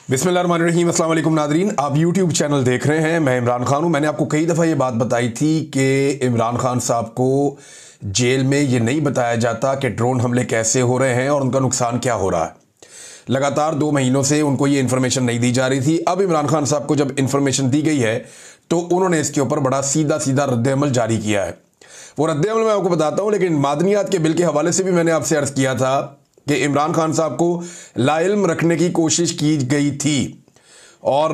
बिस्मिल्लाहिर्रहमानिर्रहीम, अस्सलाम वालेकुम नादरीन। आप YouTube चैनल देख रहे हैं। मैं इमरान खान हूँ। मैंने आपको कई दफ़ा ये बात बताई थी कि इमरान खान साहब को जेल में ये नहीं बताया जाता कि ड्रोन हमले कैसे हो रहे हैं और उनका नुकसान क्या हो रहा है। लगातार 2 महीनों से उनको ये इन्फॉर्मेशन नहीं दी जा रही थी। अब इमरान खान साहब को जब इन्फॉर्मेशन दी गई है तो उन्होंने इसके ऊपर बड़ा सीधा सीधा रद्द-ए-अमल जारी किया है। वो रद्द-ए-अमल मैं आपको बताता हूँ, लेकिन मादनियात के बिल के हवाले से भी मैंने आपसे अर्ज़ किया था कि इमरान खान साहब को लाइल्म रखने की कोशिश की गई थी। और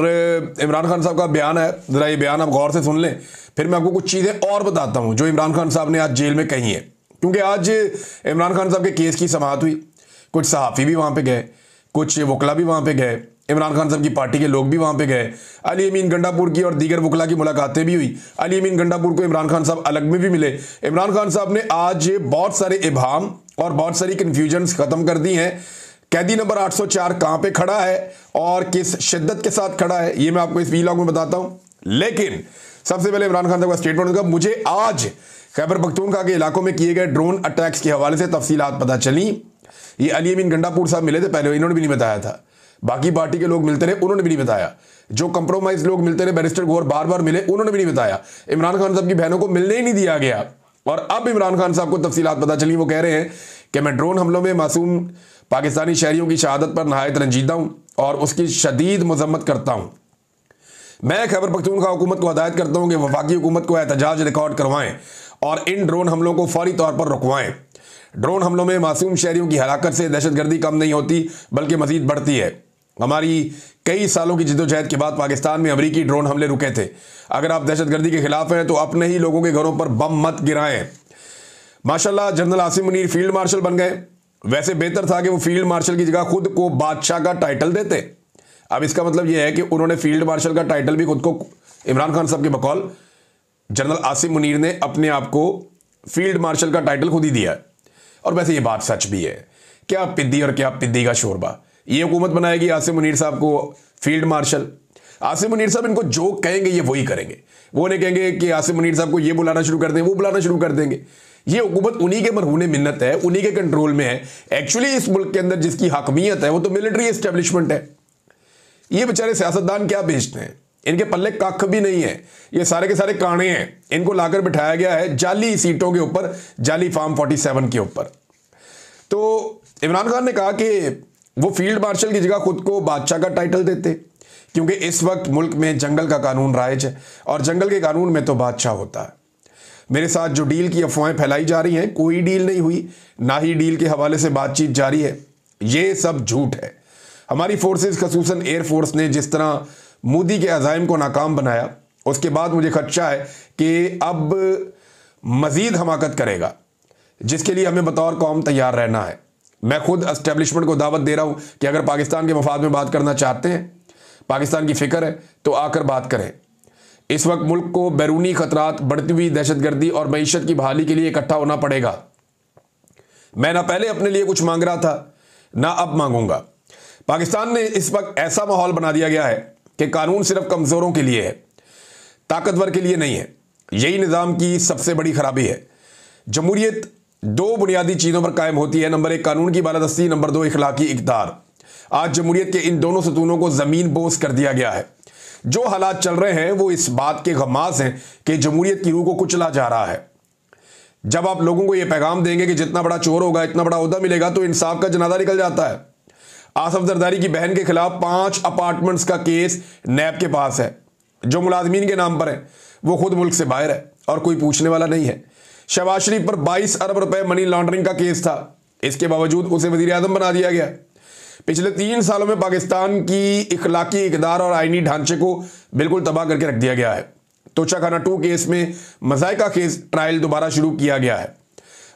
इमरान खान साहब का बयान है, ज़रा ये बयान आप गौर से सुन लें, फिर मैं आपको कुछ चीज़ें और बताता हूँ जो इमरान खान साहब ने आज जेल में कही हैं। क्योंकि आज इमरान खान साहब के केस की समाअत हुई, कुछ सहाफ़ी भी वहाँ पे गए, कुछ वकला भी वहाँ पे गए, इमरान खान साहब की पार्टी के लोग भी वहाँ पे गए। अली अमीन गंडापुर की और दीगर वकला की मुलाकातें भी हुई। अली अमीन गंडापुर को इमरान खान साहब अलग में भी मिले। इमरान खान साहब ने आज बहुत सारे इबाहम और बहुत सारी कन्फ्यूजन्स ख़त्म कर दी हैं। कैदी नंबर 804 कहाँ पे खड़ा है और किस शिद्दत के साथ खड़ा है, ये मैं आपको इस वीलॉग में बताता हूँ। लेकिन सबसे पहले इमरान खान साहब का स्टेटमेंट होगा। मुझे आज खैबर पख्तूनख्वा के इलाकों में किए गए ड्रोन अटैक्स के हवाले से तफसीलात पता चली। ये अली अमीन गंडापुर साहब मिले थे पहले, इन्होंने भी नहीं बताया था। बाकी पार्टी के लोग मिलते रहे, उन्होंने भी नहीं बताया। जो कंप्रोमाइज लोग मिलते रहे, बैरिस्टर गौर बार बार मिले, उन्होंने भी नहीं बताया। इमरान खान साहब की बहनों को मिलने ही नहीं दिया गया। और अब इमरान खान साहब को तफसीलात पता चली। वो कह रहे हैं कि मैं ड्रोन हमलों में मासूम पाकिस्तानी शहरियों की शहादत पर नहायत रंजीदा हूं और उसकी शदीद मजम्मत करता हूं। मैं खैबर पख्तूनख्वा हुकूमत को हदायत करता हूं कि वफाकी हुकूमत को एहतजाज रिकॉर्ड करवाएं और इन ड्रोन हमलों को फौरी तौर पर रुकवाएं। ड्रोन हमलों में मासूम शहरियों की हलाकत से दहशतगर्दी कम नहीं होती बल्कि मजीद बढ़ती है। हमारी कई सालों की जिद्दोजहद के बाद पाकिस्तान में अमरीकी ड्रोन हमले रुके थे। अगर आप दहशतगर्दी के खिलाफ हैं तो अपने ही लोगों के घरों पर बम मत गिराएं। माशाल्लाह general Asim Munir field marshal बन गए। वैसे बेहतर था कि वो फील्ड मार्शल की जगह खुद को बादशाह का टाइटल देते। अब इसका मतलब यह है कि उन्होंने फील्ड मार्शल का टाइटल भी खुद को, इमरान खान साहब के बकौल जनरल आसिम मुनीर ने अपने आप को फील्ड मार्शल का टाइटल खुद ही दिया। और वैसे ये बात सच भी है। क्या पिद्दी और क्या पिद्दी का शोरबा। ये हुकूमत बनाएगी आसिम मुनीर साहब को फील्ड मार्शल। आसिम मुनीर साहब इनको जो कहेंगे ये वही करेंगे। वो नहीं कहेंगे कि आसिम मुनीर साहब को ये बुलाना शुरू कर दें, वो बुलाना शुरू कर देंगे। ये हुकूमत उन्हीं के मरहूने मिन्नत है, उन्हीं के कंट्रोल में है। एक्चुअली इस मुल्क के अंदर जिसकी हकमियत है वो तो मिलिट्री एस्टेब्लिशमेंट है। ये बेचारे सियासतदान क्या बेचते हैं, इनके पल्ले कख भी नहीं है। ये सारे के सारे काने हैं। इनको लाकर बिठाया गया है जाली सीटों के ऊपर, जाली फार्म 47 के ऊपर। तो इमरान खान ने कहा कि वो फील्ड मार्शल की जगह खुद को बादशाह का टाइटल देते, क्योंकि इस वक्त मुल्क में जंगल का कानून राइज है और जंगल के कानून में तो बादशाह होता है। मेरे साथ जो डील की अफवाहें फैलाई जा रही हैं, कोई डील नहीं हुई, ना ही डील के हवाले से बातचीत जारी है। ये सब झूठ है। हमारी फोर्सेस खसूसन एयरफोर्स ने जिस तरह मोदी के अज़ाइम को नाकाम बनाया, उसके बाद मुझे खदशा है कि अब मज़ीद हमाकत करेगा, जिसके लिए हमें बतौर कौम तैयार रहना है। मैं खुद एस्टेब्लिशमेंट को दावत दे रहा हूं कि अगर पाकिस्तान के मफाद में बात करना चाहते हैं, पाकिस्तान की फिक्र है, तो आकर बात करें। इस वक्त मुल्क को बैरूनी खतरात, बढ़ती हुई दहशतगर्दी और मईशत की बहाली के लिए इकट्ठा होना पड़ेगा। मैं ना पहले अपने लिए कुछ मांग रहा था, ना अब मांगूंगा। पाकिस्तान में इस वक्त ऐसा माहौल बना दिया गया है कि कानून सिर्फ कमजोरों के लिए है, ताकतवर के लिए नहीं है। यही निज़ाम की सबसे बड़ी खराबी है। जमहूरियत 2 बुनियादी चीज़ों पर कायम होती है। नंबर 1 कानून की बालादस्ती, नंबर 2 इखलाकी इक़्तिदार। आज जमहूरियत के इन दोनों सतूनों को ज़मीन बोस कर दिया गया है। जो हालात चल रहे हैं वो इस बात के गम्मास हैं कि जमहूरियत की रूह को कुचला जा रहा है। जब आप लोगों को यह पैगाम देंगे कि जितना बड़ा चोर होगा इतना बड़ा ओहदा मिलेगा, तो इंसाफ का जनाजा निकल जाता है। आसफ जरदारी की बहन के खिलाफ 5 अपार्टमेंट्स का केस नैब के पास है, जो मुलाजमीन के नाम पर है। वो खुद मुल्क से बाहर है और कोई पूछने वाला नहीं है। शहबाज शरीफ पर 22 अरब रुपए मनी लॉन्ड्रिंग का केस था, इसके बावजूद उसे वजीर आजम बना दिया गया। पिछले 3 सालों में पाकिस्तान की इखलाकी इक़्तिदार और आईनी ढांचे को बिल्कुल तबाह करके रख दिया गया है। तोशाखाना 2 केस में मज़ाइका केस ट्रायल दोबारा शुरू किया गया है।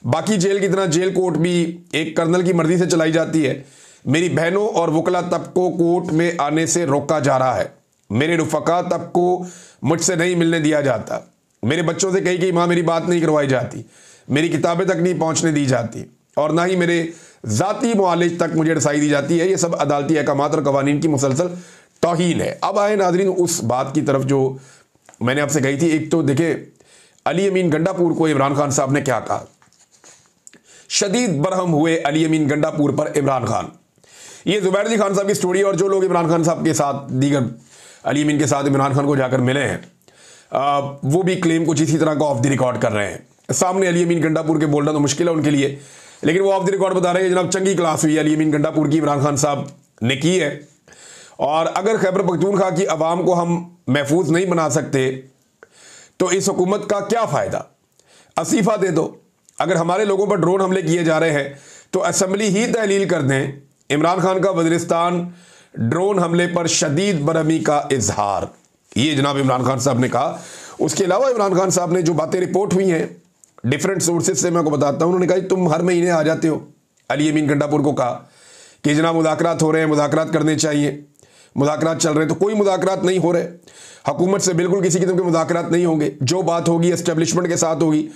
बाकी जेल की तरह जेल कोर्ट भी एक कर्नल की मर्जी से चलाई जाती है। मेरी बहनों और वकला तब को कोर्ट में आने से रोका जा रहा है। मेरे रुफ़का तब को मुझसे नहीं मिलने दिया जाता। मेरे बच्चों से कही कि माँ मेरी बात नहीं करवाई जाती, मेरी किताबें तक नहीं पहुँचने दी जाती, और ना ही मेरे ज़ाती मुआलिज तक मुझे रसाई दी जाती है। ये सब अदालती अहकामात और कवानीन की मुसलसल तौहीन है। अब आए नाज़रीन उस बात की तरफ जो मैंने आपसे कही थी। एक तो देखे अली अमीन गंडापुर को इमरान खान साहब ने क्या कहा। शदीद बरहम हुए अली अमीन गंडापुर पर इमरान खान। ये जुबैर अली खान साहब की स्टोरी, और जो लोग इमरान खान साहब के साथ, दीगर अली अमीन के साथ इमरान खान को जाकर मिले हैं, वो भी क्लेम कुछ इसी तरह का ऑफ द रिकॉर्ड कर रहे हैं। सामने अली अमीन गंडापुर के बोलना तो मुश्किल है उनके लिए, लेकिन वो ऑफ द रिकॉर्ड बता रहे हैं जनाब चंगी क्लास हुई अली अमीन गंडापुर की, इमरान खान साहब ने की है। और अगर खैबर पख्तूनख्वा की आवाम को हम महफूज नहीं बना सकते तो इस हुकूमत का क्या फ़ायदा? अस्तीफ़ा दे दो। अगर हमारे लोगों पर ड्रोन हमले किए जा रहे हैं तो असम्बली ही तहलील कर दें। इमरान खान का वज़ीरिस्तान ड्रोन हमले पर शदीद बरहमी का इजहार, ये जनाब इमरान खान साहब ने कहा। उसके अलावा इमरान खान साहब ने जो बातें रिपोर्ट हुई हैं डिफरेंट सोर्सेज से, मैं आपको बताता हूँ। उन्होंने कहा तुम हर महीने आ जाते हो। अली अमीन गंडापुर को कहा कि जनाब मुज़ाकरात हो रहे हैं, मुज़ाकरात करने चाहिए, मुज़ाकरात चल रहे हैं। तो कोई मुज़ाकरात नहीं हो रहे, हुकूमत से बिल्कुल किसी किस्म के मुज़ाकरात नहीं होंगे। जो बात होगी एस्टेब्लिशमेंट के साथ होगी,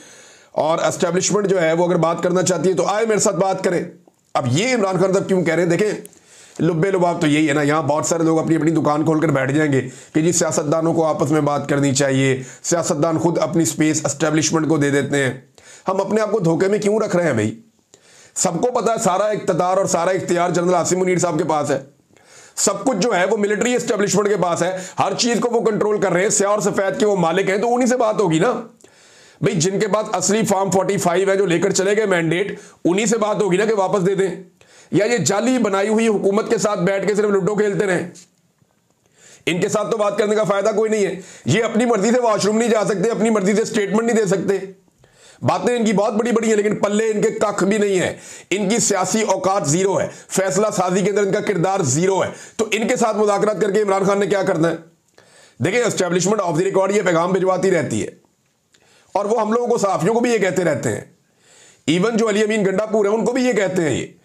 और एस्टेब्लिशमेंट जो है वो अगर बात करना चाहती है तो आए मेरे साथ बात करें। अब ये इमरान खान साहब क्यों कह रहे हैं? देखें, लुब्बे लुबाब तो यही है ना, यहाँ बहुत सारे लोग अपनी अपनी दुकान खोलकर बैठ जाएंगे कि जी सियासतदानों को आपस में बात करनी चाहिए, सियासतदान खुद अपनी स्पेस एस्टेब्लिशमेंट को दे देते हैं। हम अपने आप को धोखे में क्यों रख रहे हैं भाई? सबको पता है सारा इख्तियार और सारा इख्तियार जनरल आसिम मुनीर साहब के पास है। सब कुछ जो है वो मिलिट्री एस्टेब्लिशमेंट के पास है, हर चीज को वो कंट्रोल कर रहे हैं, स्याह और सफेद के वो मालिक हैं। तो उन्हीं से बात होगी ना भाई, जिनके पास असली फॉर्म 45 है जो लेकर चले गए मैंडेट, उन्हीं से बात होगी ना कि वापस दे दें, या ये जाली बनाई हुई हुकूमत के साथ बैठ के सिर्फ लूडो खेलते रहें। इनके साथ तो बात करने का फायदा कोई नहीं है। ये अपनी मर्जी से वॉशरूम नहीं जा सकते, अपनी मर्जी से स्टेटमेंट नहीं दे सकते। बातें इनकी बहुत बड़ी बड़ी हैं, लेकिन पल्ले इनके कख भी नहीं है। इनकी सियासी औकात जीरो है, फैसला साजी के अंदर इनका किरदार जीरो है। तो इनके साथ मुज़ाकरात करके इमरान खान ने क्या करना है? देखिए, एस्टेब्लिशमेंट ऑफ द रिकॉर्ड ये पैगाम भिजवाती रहती है, और वो हम लोगों को, सहाफियों को भी ये कहते रहते हैं। इवन जो अली अमीन गंडापुर है उनको भी ये कहते हैं ये,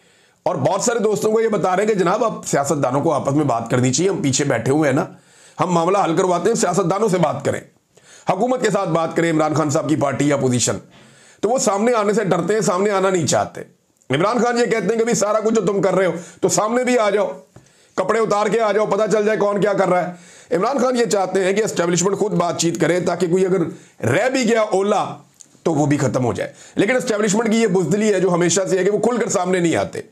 और बहुत सारे दोस्तों को ये बता रहे हैं कि जनाब अब सियासतदानों को आपस में बात करनी चाहिए, हम पीछे बैठे हुए हैं ना, हम मामला हल करवाते हैं, सियासतदानों से बात करें, हुकूमत के साथ बात करें। इमरान खान साहब की पार्टी या पोजीशन, तो वो सामने आने से डरते हैं, सामने आना नहीं चाहते। इमरान खान ये कहते हैं कि भाई सारा कुछ जो तुम कर रहे हो तो सामने भी आ जाओ, कपड़े उतार के आ जाओ, पता चल जाए कौन क्या कर रहा है। इमरान खान ये चाहते हैं कि एस्टेब्लिशमेंट खुद बातचीत करे, ताकि कोई अगर रह भी गया ओला तो वो भी खत्म हो जाए। लेकिन एस्टेब्लिशमेंट की ये बुज़दिली है जो हमेशा से है कि वो खुलकर सामने नहीं आते।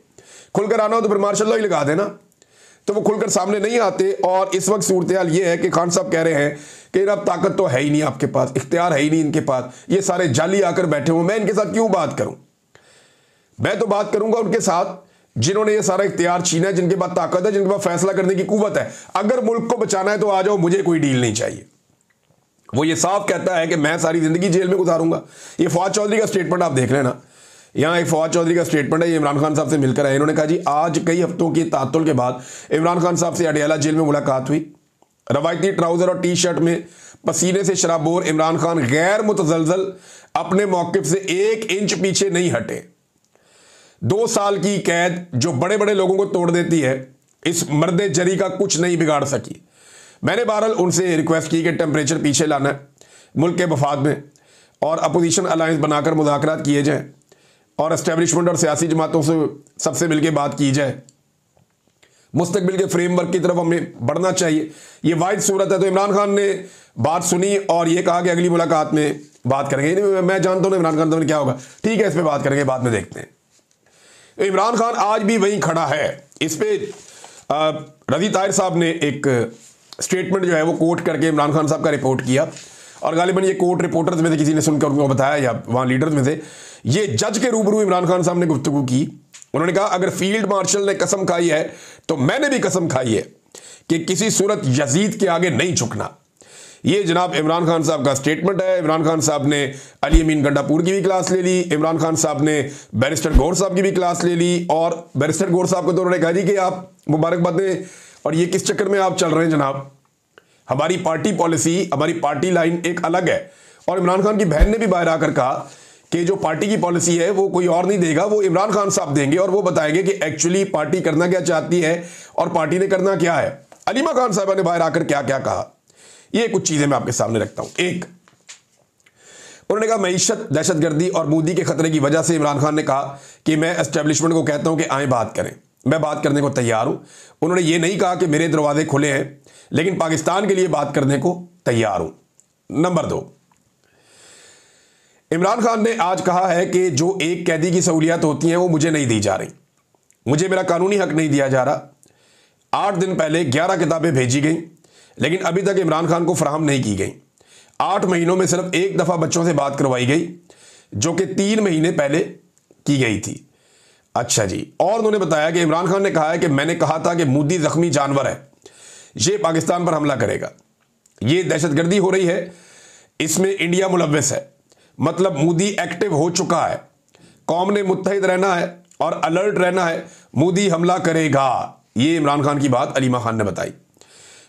खुलकर आना हो तो फिर मार्शल लॉ ही लगा देना, तो वो खुलकर सामने नहीं आते। और इस वक्त सूरत हाल ये है कि खान साहब कह रहे हैं कि अब ताकत तो है ही नहीं आपके पास, इख्तियार है ही नहीं इनके पास, ये सारे जाली आकर बैठे हुए, मैं इनके साथ क्यों बात करूं? मैं तो बात करूंगा उनके साथ जिन्होंने ये सारा इख्तियार छीना है, जिनके पास ताकत है, जिनके पास फैसला करने की कुव्वत है। अगर मुल्क को बचाना है तो आ जाओ, मुझे कोई डील नहीं चाहिए। वो ये साफ कहता है कि मैं सारी जिंदगी जेल में गुजारूंगा। ये फवाद चौधरी का स्टेटमेंट आप देख रहे हैं ना, यहाँ एक फवाद चौधरी का स्टेटमेंट है, ये इमरान खान साहब से मिलकर आए। इन्होंने कहा जी आज कई हफ्तों की तातुल के बाद इमरान खान साहब से अडयाला जेल में मुलाकात हुई। रवायती ट्राउजर और टी शर्ट में पसीने से शराबोर इमरान खान गैर मुतजलजल अपने मौक़िफ़ से 1 इंच पीछे नहीं हटे। 2 साल की कैद जो बड़े बड़े लोगों को तोड़ देती है, इस मर्दे जरी का कुछ नहीं बिगाड़ सकी। मैंने बहरहाल उनसे रिक्वेस्ट की कि टेम्परेचर पीछे लाना है मुल्क के मफाद में, और अपोजिशन अलायंस बनाकर मुज़ाकरात किए जाएं, और एस्टेब्लिशमेंट और सियासी जमातों से सबसे मिलकर बात की जाए। मुस्तकबिल के फ्रेमवर्क की तरफ हमें बढ़ना चाहिए, ये वाहिद सूरत है। तो इमरान खान ने बात सुनी और ये कहा कि अगली मुलाकात में बात करेंगे। मैं जानता हूँ इमरान खान साहब ने क्या होगा, ठीक है इस पर बात करेंगे, बाद में देखते हैं। तो इमरान खान आज भी वहीं खड़ा है। इस पर रज़ी ताहिर साहब ने एक स्टेटमेंट जो है वो कोट करके इमरान खान साहब का रिपोर्ट किया, और गालिबन ये कोट रिपोर्टर्स में से किसी ने सुनकर उनको बताया, या वहाँ लीडर्स में से ये जज के रूबरू इमरान खान साहब ने गुफ्तगू की। उन्होंने कहा अगर फील्ड मार्शल ने कसम खाई है तो मैंने भी कसम खाई है कि किसी सूरत यजीद के आगे नहीं झुकना। ये जनाब इमरान खान साहब का स्टेटमेंट है। इमरान खान साहब ने अली अमीन गंडापुर की भी क्लास ले ली, इमरान खान साहब ने बैरिस्टर गौर साहब की भी क्लास ले ली, और बैरिस्टर गौर साहब को तो उन्होंने कहा जी कि आप मुबारकबाद दें, और ये किस चक्कर में आप चल रहे हैं जनाब, हमारी पार्टी पॉलिसी, हमारी पार्टी लाइन एक अलग है। और इमरान खान की बहन ने भी बाहर आकर कहा कि जो पार्टी की पॉलिसी है वो कोई और नहीं देगा, वो इमरान खान साहब देंगे, और वो बताएंगे कि एक्चुअली पार्टी करना क्या चाहती है और पार्टी ने करना क्या है। अलीमा खान साहबा ने बाहर आकर क्या क्या कहा, ये कुछ चीजें मैं आपके सामने रखता हूं। एक, उन्होंने कहा मईशत, दहशतगर्दी और मोदी के खतरे की वजह से इमरान खान ने कहा कि मैं एस्टेब्लिशमेंट को कहता हूं कि आए बात करें, मैं बात करने को तैयार हूं। उन्होंने ये नहीं कहा कि मेरे दरवाजे खुले हैं, लेकिन पाकिस्तान के लिए बात करने को तैयार हूं। नंबर 2, इमरान खान ने आज कहा है कि जो एक कैदी की सहूलियत होती हैं वो मुझे नहीं दी जा रही। मुझे मेरा कानूनी हक नहीं दिया जा रहा। 8 दिन पहले 11 किताबें भेजी गई, लेकिन अभी तक इमरान खान को फराहम नहीं की गई। 8 महीनों में सिर्फ एक दफ़ा बच्चों से बात करवाई गई, जो कि 3 महीने पहले की गई थी। अच्छा जी, और उन्होंने बताया कि इमरान खान ने कहा है कि मैंने कहा था कि मोदी जख्मी जानवर है, ये पाकिस्तान पर हमला करेगा, ये दहशतगर्दी हो रही है, इसमें इंडिया मुलव्वस है, मतलब मोदी एक्टिव हो चुका है, कौम ने मुत्तहिद रहना है और अलर्ट रहना है, मोदी हमला करेगा। ये इमरान खान की बात अलीमा खान ने बताई।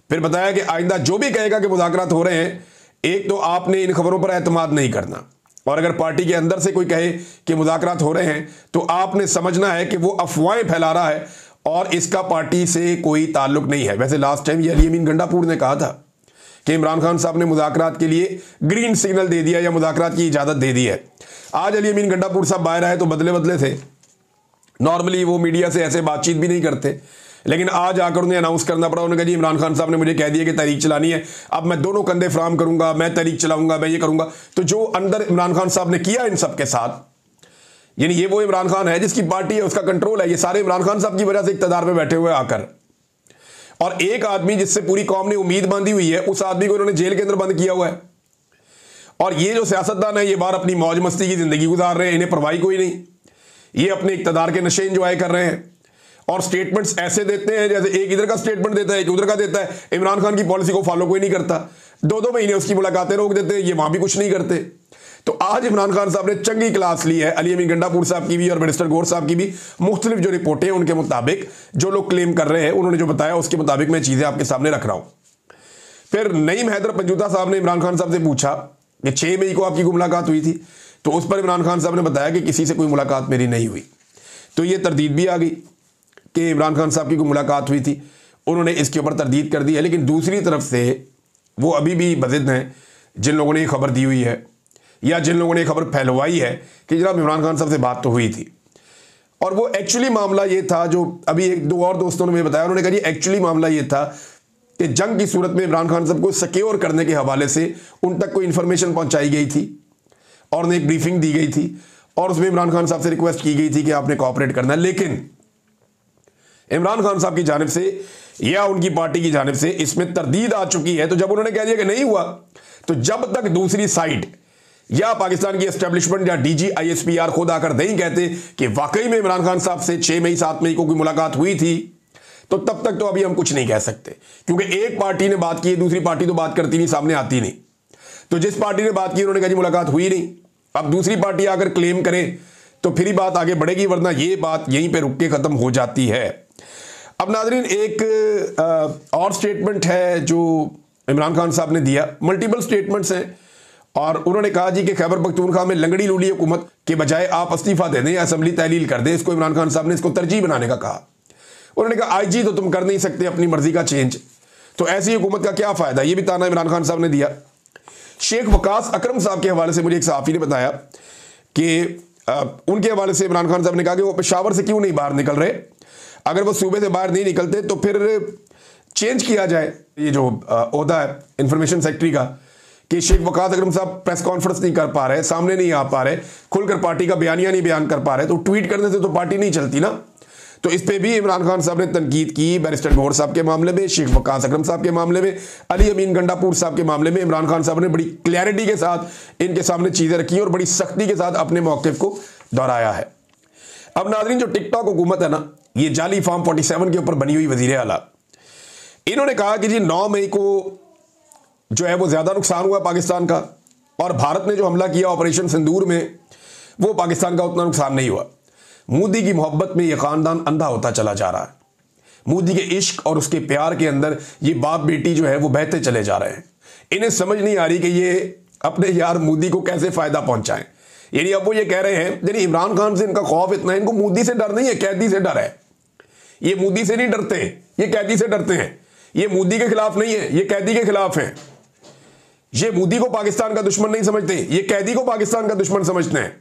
फिर बताया कि आइंदा जो भी कहेगा कि मुज़ाकरात हो रहे हैं, एक तो आपने इन खबरों पर एतमाद नहीं करना, और अगर पार्टी के अंदर से कोई कहे कि मुज़ाकरात हो रहे हैं तो आपने समझना है कि वो अफवाहें फैला रहा है और इसका पार्टी से कोई ताल्लुक नहीं है। वैसे लास्ट टाइम ये अली अमीन गंडापुर ने कहा था कि इमरान खान साहब ने मुज़ाकरात के लिए ग्रीन सिग्नल दे दिया या मुज़ाकरात की इजाज़त दे दी है। आज अली अमीन गंडापुर साहब बाहर आए तो बदले बदले थे। नॉर्मली वो मीडिया से ऐसे बातचीत भी नहीं करते, लेकिन आज आकर उन्हें अनाउंस करना पड़ा। उन्होंने कहा जी इमरान खान साहब ने मुझे कह दिया कि तहरीक चलानी है, अब मैं दोनों कंधे फ्राहम करूंगा, मैं तहरीक चलाऊंगा, मैं ये करूंगा। तो जो अंदर इमरान खान साहब ने किया इन सब के साथ, यानी ये वो इमरान खान है जिसकी पार्टी है, उसका कंट्रोल है, ये सारे इमरान खान साहब की वजह से इक़्तिदार में बैठे हुए आकर। और एक आदमी जिससे पूरी कौम ने उम्मीद बांधी हुई है, उस आदमी को उन्होंने जेल के अंदर बंद किया हुआ है। और ये जो सियासतदान है, ये बाहर अपनी मौज मस्ती की जिंदगी गुजार रहे हैं, इन्हें परवाही कोई नहीं। ये अपने इक़्तिदार के नशे एंजॉय कर रहे हैं और स्टेटमेंट्स ऐसे देते हैं जैसे एक इधर का स्टेटमेंट देता है, एक उधर का देता है। इमरान खान की पॉलिसी को फॉलो कोई नहीं करता, 2-2 महीने उसकी मुलाकातें रोक देते हैं, ये वहां भी कुछ नहीं करते। तो आज इमरान खान साहब ने चंगी क्लास ली है, अली अमीन गंडापुर साहब की भी और बैरिस्टर गौर साहब की भी। मुख्तलिफ जो रिपोर्टें उनके मुताबिक जो लोग क्लेम कर रहे हैं, उन्होंने जो बताया उसके मुताबिक मैं चीजें आपके सामने रख रहा हूं। फिर नईम हैदर पंजूता साहब ने इमरान खान साहब से पूछा कि 6 मई को आपकी कोई मुलाकात हुई थी, तो उस पर इमरान खान साहब ने बताया कि किसी से कोई मुलाकात मेरी नहीं हुई। तो ये तरदीद भी आ गई कि इमरान खान साहब की कोई मुलाकात हुई थी, उन्होंने इसके ऊपर तरदीद कर दी है। लेकिन दूसरी तरफ से वो अभी भी बज़िद हैं जिन लोगों ने ये खबर दी हुई है या जिन लोगों ने खबर फैलवाई है कि जनाब इमरान खान साहब से बात तो हुई थी। और वो एक्चुअली मामला ये था, जो अभी 1-2 और दोस्तों ने मुझे बताया, उन्होंने कहा जी एक्चुअली मामला ये था कि जंग की सूरत में इमरान खान साहब को सिक्योर करने के हवाले से उन तक कोई इन्फॉर्मेशन पहुंचाई गई थी और उन्हें एक ब्रीफिंग दी गई थी और उसमें इमरान खान साहब से रिक्वेस्ट की गई थी कि आपने कोऑपरेट करना है। लेकिन इमरान खान साहब की जानिब से या उनकी पार्टी की जानिब से इसमें तरदीद आ चुकी है। तो जब उन्होंने कह दिया कि नहीं हुआ, तो जब तक दूसरी साइड या पाकिस्तान की एस्टेब्लिशमेंट या डीजी ISPR खुद आकर नहीं कहते कि वाकई में इमरान खान साहब से 6 मई 7 मई को कोई मुलाकात हुई थी, तो तब तक तो अभी हम कुछ नहीं कह सकते, क्योंकि एक पार्टी ने बात की, दूसरी पार्टी तो बात करती नहीं, सामने आती नहीं। तो जिस पार्टी ने बात की उन्होंने कहा जी मुलाकात हुई नहीं, अब दूसरी पार्टी आकर क्लेम करे तो फिर ही बात आगे बढ़ेगी, वरना ये बात यहीं पे रुक के खत्म हो जाती है। अब नाज़रीन एक और स्टेटमेंट है जो इमरान खान साहब ने दिया, मल्टीपल स्टेटमेंट्स हैं, और उन्होंने कहा जी कि खैबर पख्तूनख्वा में लंगड़ी लूली हुकूमत के बजाय आप इस्तीफा दे दें या असेंबली तहलील कर दें। इसको इमरान खान साहब ने इसको तरजीह बनाने का कहा। उन्होंने कहा IG तो तुम कर नहीं सकते अपनी मर्जी का चेंज, तो ऐसी हुकूमत का क्या फायदा, ये भी ताना इमरान खान साहब ने दिया। शेख वकास अकरम साहब के हवाले से मुझे एक सहाफ़ी ने बताया कि उनके हवाले से इमरान खान साहब ने कहा कि वो पेशावर से क्यों नहीं बाहर निकल रहे, अगर वो सूबे से बाहर नहीं निकलते तो फिर चेंज किया जाए ये जो ओहदा है इंफॉर्मेशन सेक्रेटरी का, कि शेख वकास अकरम साहब प्रेस कॉन्फ्रेंस नहीं कर पा रहे, सामने नहीं आ पा रहे, खुलकर पार्टी का बयानिया नहीं बयान कर पा रहे, तो ट्वीट करने से तो पार्टी नहीं चलती ना। तो इस पे भी इमरान खान साहब ने तनकीद की। बैरिस्टर गौर साहब के मामले में, शेख वकास अकरम साहब के मामले में, अली अमीन गंडापुर साहब के मामले में इमरान खान साहब ने बड़ी क्लैरिटी के साथ इनके सामने चीजें रखी और बड़ी सख्ती के साथ अपने मौक़िफ़ को दोहराया है। अब नाज़रीन जो टिकटॉक हुकूमत है ना, ये जाली फॉर्म 47 के ऊपर बनी हुई वज़ीर आला, इन्होंने कहा कि जी 9 मई को जो है वो ज्यादा नुकसान हुआ पाकिस्तान का, और भारत ने जो हमला किया ऑपरेशन सिंदूर में, वो पाकिस्तान का उतना नुकसान नहीं हुआ। मोदी की मोहब्बत में ये खानदान अंधा होता चला जा रहा है, मोदी के इश्क और उसके प्यार के अंदर ये बाप बेटी जो है वो बहते चले जा रहे हैं। इन्हें समझ नहीं आ रही कि ये अपने यार मोदी को कैसे फायदा पहुंचाएं। यानी अब वो ये कह रहे हैं, यानी इमरान खान से इनका खौफ इतना है, इनको मोदी से डर नहीं है, कैदी से डर है। ये मोदी से नहीं डरते हैं, ये कैदी से डरते हैं। ये मोदी के खिलाफ नहीं है, ये कैदी के खिलाफ है। ये मोदी को पाकिस्तान का दुश्मन नहीं समझते, ये कैदी को पाकिस्तान का दुश्मन समझते हैं।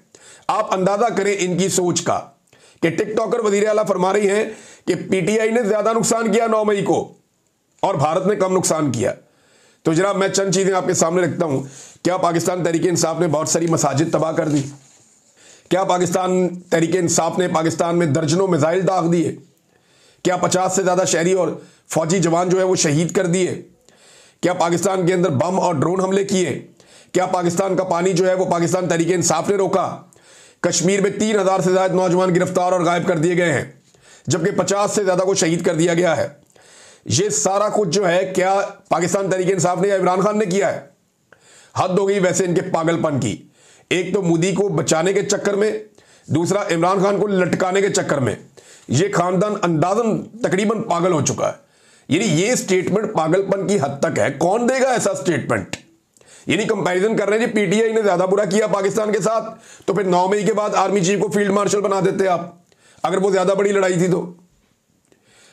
आप अंदाजा करें इनकी सोच का कि टिकटॉकर वज़ीर आला फरमा रही हैं कि PTI ने ज्यादा नुकसान किया 9 मई को और भारत ने कम नुकसान किया। तो जनाब मैं चंद चीजें आपके सामने रखता हूं। क्या पाकिस्तान तहरीक इंसाफ ने बहुत सारी मसाजिद तबाह कर दी? क्या पाकिस्तान तहरीक इंसाफ ने पाकिस्तान में दर्जनों मिसाइल दाग दिए? क्या 50 से ज्यादा शहरी और फौजी जवान जो है वो शहीद कर दिए? क्या पाकिस्तान के अंदर बम और ड्रोन हमले किए? क्या पाकिस्तान का पानी जो है वो पाकिस्तान तहरीक इंसाफ ने रोका? कश्मीर में 3,000 से ज्यादा नौजवान गिरफ्तार और गायब कर दिए गए हैं, जबकि 50 से ज्यादा को शहीद कर दिया गया है। ये सारा कुछ जो है क्या पाकिस्तान तहरीक इंसाफ ने या इमरान खान ने किया है? हद हो गई वैसे इनके पागलपन की। एक तो मोदी को बचाने के चक्कर में, दूसरा इमरान खान को लटकाने के चक्कर में ये खानदान अंदाजन तकरीबन पागल हो चुका है। यानी ये स्टेटमेंट पागलपन की हद तक है। कौन देगा ऐसा स्टेटमेंट? यानी कंपैरिजन कर रहे हैं जी, पीटीआई ने ज्यादा बुरा किया पाकिस्तान के साथ, तो फिर 9 मई के बाद आर्मी चीफ को फील्ड मार्शल बना देते आप। अगर वो ज्यादा बड़ी लड़ाई थी तो,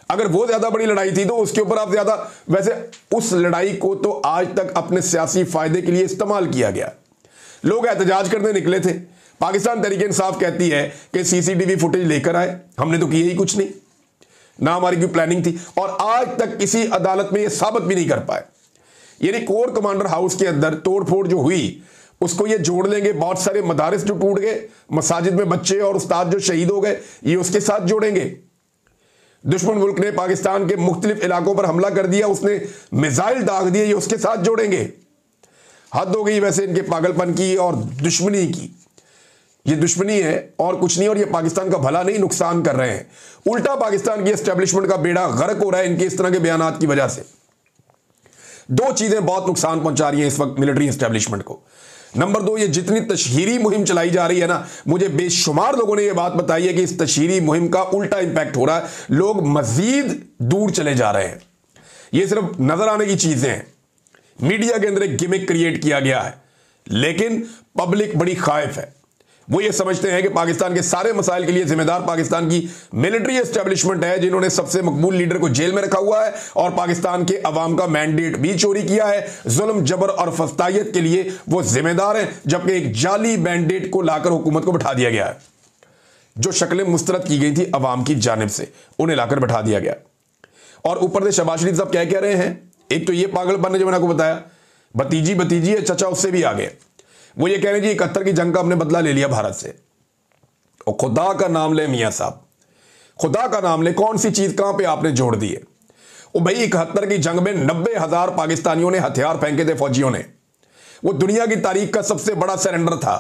अगर वो ज्यादा बड़ी लड़ाई थी तो उसके ऊपर आप ज्यादा, वैसे उस लड़ाई को तो आज तक अपने सियासी फायदे के लिए इस्तेमाल किया गया। लोग एहतजाज करने निकले थे, पाकिस्तान तहरीक इंसाफ कहती है कि सीसीटीवी फुटेज लेकर आए, हमने तो किया ही कुछ नहीं, ना हमारी कोई प्लानिंग थी, और आज तक किसी अदालत में यह साबित भी नहीं कर पाए। यानी कोर कमांडर हाउस के अंदर तोड़फोड़ जो हुई उसको ये जोड़ लेंगे, बहुत सारे मदारिस जो टूट गए, मसाजिद में बच्चे और उस्ताद जो शहीद हो गए, ये उसके साथ जोड़ेंगे। दुश्मन मुल्क ने पाकिस्तान के मुख्तलिफ इलाकों पर हमला कर दिया, उसने मिसाइल दाग दिए, ये उसके साथ जोड़ेंगे। हद हो गई वैसे इनके पागलपन की और दुश्मनी की। ये दुश्मनी है और कुछ नहीं, और ये पाकिस्तान का भला नहीं, नुकसान कर रहे हैं। उल्टा पाकिस्तान की एस्टेब्लिशमेंट का बेड़ा गर्क हो रहा है इनके इस तरह के बयानात की वजह से। दो चीजें बहुत नुकसान पहुंचा रही हैं इस वक्त मिलिट्री एस्टेब्लिशमेंट को। नंबर 2, ये जितनी तशहीरी मुहिम चलाई जा रही है ना, मुझे बेशुमार लोगों ने यह बात बताई है कि इस तशहीरी मुहिम का उल्टा इंपैक्ट हो रहा है, लोग मजीद दूर चले जा रहे हैं। ये सिर्फ नजर आने की चीजें हैं, मीडिया के अंदर एक गिमिक क्रिएट किया गया है, लेकिन पब्लिक बड़ी खाइफ है। वो ये समझते हैं कि पाकिस्तान के सारे मसाइल के लिए जिम्मेदार पाकिस्तान की मिलिट्री एस्टेब्लिशमेंट है, जिन्होंने सबसे मकबूल लीडर को जेल में रखा हुआ है और पाकिस्तान के अवाम का मैंडेट भी चोरी किया है। जुल्म, जबर और फस्तायत के लिए वो जिम्मेदार हैं, जबकि एक जाली मैंडेट को लाकर हुकूमत को बैठा दिया गया है। जो शक्लें मुस्तरद की गई थी अवाम की जानिब से, उन्हें लाकर बैठा दिया गया। और ऊपर से शहबाज शरीफ साहब क्या कह रहे हैं, एक तो ये पागलपन है जो मैंने आपको बताया, भतीजी है, चचा उससे भी आगे। वो ये कह रहे हैं जी 71 की जंग का हमने बदला ले लिया भारत से। और खुदा का नाम ले मियां साहब, खुदा का नाम ले, कौन सी चीज कहां पे आपने जोड़ दी है? वो भाई 71 की जंग में 90,000 पाकिस्तानियों ने हथियार फेंके थे, फौजियों ने। वो दुनिया की तारीख का सबसे बड़ा सरेंडर था।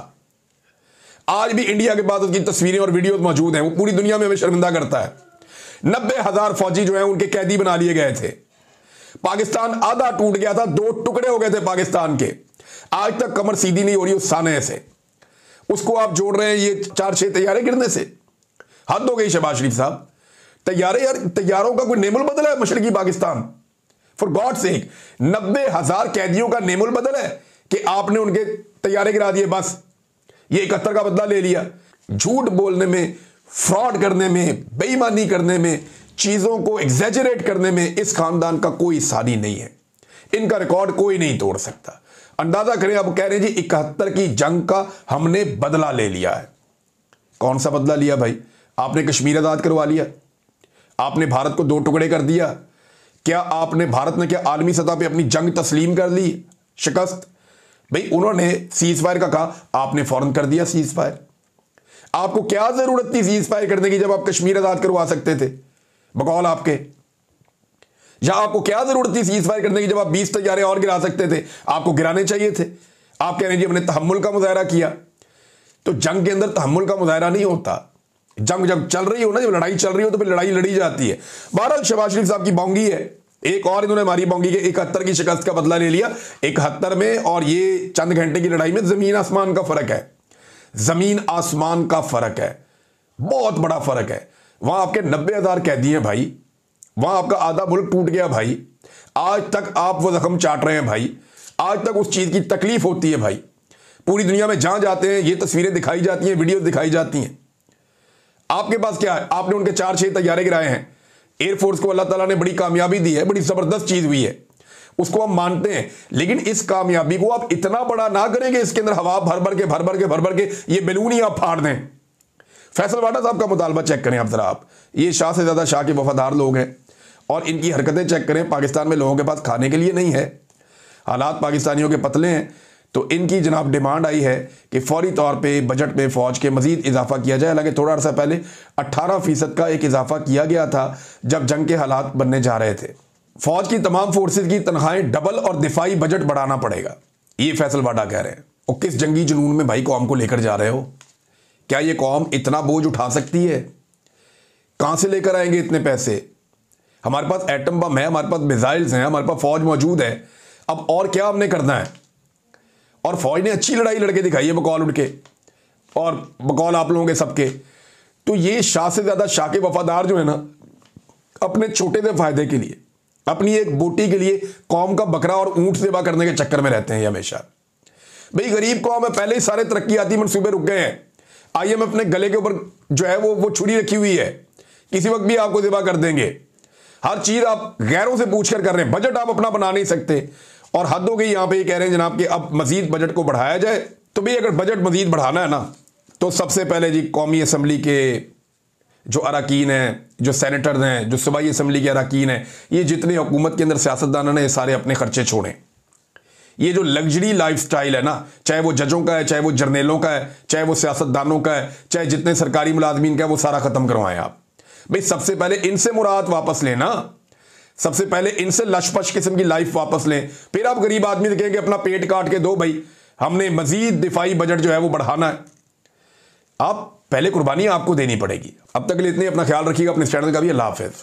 आज भी इंडिया के पास उसकी तस्वीरें और वीडियोस मौजूद हैं, वो पूरी दुनिया में हमें शर्मिंदा करता है। 90,000 फौजी जो है उनके कैदी बना लिए गए थे। पाकिस्तान आधा टूट गया था, 2 टुकड़े हो गए थे पाकिस्तान के। आज तक कमर सीधी नहीं हो रही उस साने से। उसको आप जोड़ रहे हैं ये 4-6 तैयारे गिरने से। हद हो गई शहबाज शरीफ साहब। तैयारे यार, तैयारों का कोई नेमुल बदल है मशरकी पाकिस्तान? फॉर गॉड सेक, 90,000 कैदियों का नेमुल बदल है कि आपने उनके तैयारे गिरा दिए, बस ये 71 का बदला ले लिया। झूठ बोलने में, फ्रॉड करने में, बेईमानी करने में, चीजों को एग्जैजरेट करने में इस खानदान का कोई सानी नहीं है। इनका रिकॉर्ड कोई नहीं तोड़ सकता। अंदाजा करें, अब कह रहे हैं जी 71 की जंग का हमने बदला ले लिया है। कौन सा बदला लिया भाई? आपने कश्मीर आजाद करवा लिया, आपने भारत को 2 टुकड़े कर दिया। क्या आपने, भारत ने क्या आलमी सतह पे अपनी जंग तस्लीम कर ली, शिकस्त? भाई उन्होंने सीज फायर का कहा, आपने फौरन कर दिया सीज फायर। आपको क्या जरूरत थी सीज फायर करने की जब आप कश्मीर आजाद करवा सकते थे बकौल आपके? या आपको क्या जरूरत थी सीज फायर करने की जब आप 20 तैयारे और गिरा सकते थे? आपको गिराने चाहिए थे। आप कह रहे हैं जी हमने तहम्मुल का मुजाहरा किया। तो जंग के अंदर तहम्मुल का मुजाहरा नहीं होता। जंग जब चल रही हो ना, जब लड़ाई चल रही हो तो फिर लड़ाई लड़ी जाती है। बहरहाल शहबाज शरीफ साहब की बोंगी है, एक और इन्होंने हमारी बोंगी के 71 की शिकस्त का बदला ले लिया 71 में, और ये चंद घंटे की लड़ाई में जमीन आसमान का फर्क है। जमीन आसमान का फर्क है, बहुत बड़ा फर्क है। वहां आपके 90,000 कैदी हैं भाई, वहां आपका आधा मुल्क टूट गया भाई। आज तक आप वो जख्म चाट रहे हैं भाई, आज तक उस चीज की तकलीफ होती है भाई। पूरी दुनिया में जहां जाते हैं ये तस्वीरें दिखाई जाती हैं, वीडियोस दिखाई जाती हैं। आपके पास क्या है? आपने उनके 4-6 तैयारे गिराए हैं। एयरफोर्स को अल्लाह ताला ने बड़ी कामयाबी दी है, बड़ी जबरदस्त चीज हुई है, उसको हम मानते हैं। लेकिन इस कामयाबी को आप इतना बड़ा ना करेंगे, इसके अंदर हवा भर भर के ये बैलून ही आप फाड़ दें। फैसल वाडा साहब का मुतालबा चेक करें आप जरा। आप ये शाह से ज्यादा शाह के वफादार लोग हैं और इनकी हरकतें चेक करें। पाकिस्तान में लोगों के पास खाने के लिए नहीं है, हालात पाकिस्तानियों के पतले हैं। तो इनकी जनाब डिमांड आई है कि फौरी तौर पे बजट में फ़ौज के मज़ीद इजाफा किया जाए। हालांकि थोड़ा अर्सा पहले 18% का एक इजाफा किया गया था जब जंग के हालात बनने जा रहे थे। फ़ौज की तमाम फोर्सेज की तनख्वाहें डबल और दिफाई बजट बढ़ाना पड़ेगा, ये फैसल वाडा कह रहे हैं। और किस जंगी जुनून में भाई कौम को लेकर जा रहे हो? क्या ये कौम इतना बोझ उठा सकती है? कहां से लेकर आएंगे इतने पैसे? हमारे पास एटम बम है, हमारे पास मिसाइल्स हैं, हमारे पास फौज मौजूद है। अब और क्या हमने करना है? और फौज ने अच्छी लड़ाई लड़के दिखाई है बकौल उनके और बकौल आप लोगों के सबके। तो ये शाह से ज्यादा शाह के वफादार जो है ना, अपने छोटे से फायदे के लिए, अपनी एक बोटी के लिए कौम का बकरा और ऊंट सेवा करने के चक्कर में रहते हैं हमेशा। भाई गरीब कौम है, पहले ही सारे तरक्याती मंसूबे रुक गए हैं। IMF ने गले के ऊपर जो है वो छुरी रखी हुई है, किसी वक्त भी आपको सेवा कर देंगे। हर चीज आप गैरों से पूछकर कर रहे हैं, बजट आप अपना बना नहीं सकते। और हद हो गई यहां पे, ये कह रहे हैं जनाब कि अब मजीद बजट को बढ़ाया जाए। तो भाई अगर बजट मजीद बढ़ाना है ना, तो सबसे पहले जी कौमी असम्बली के जो अरकान हैं, जो सेनेटर हैं, जो सूबाई असम्बली के अरकान हैं, ये जितने हुकूमत के अंदर सियासतदान हैं, ये सारे अपने खर्चे छोड़ें। ये जो लग्जरी लाइफस्टाइल है ना, चाहे वो जजों का है, चाहे वो जर्नेलों का है, चाहे वो सियासतदानों का है, चाहे जितने सरकारी मुलाजमीन का है, वो सारा खत्म करवाएं आप। भाई सबसे पहले इनसे मुराद वापस लेना, सबसे पहले इनसे लशपश किस्म की लाइफ वापस लें। फिर आप गरीब आदमी से कहेंगे अपना पेट काट के दो, भाई हमने मजीद दिफाई बजट जो है वो बढ़ाना है। आप पहले कुर्बानी आपको देनी पड़ेगी। अब तक के लिए इतनी, अपना ख्याल रखिएगा, अपने चैनल का भी। अल्लाह हाफिज।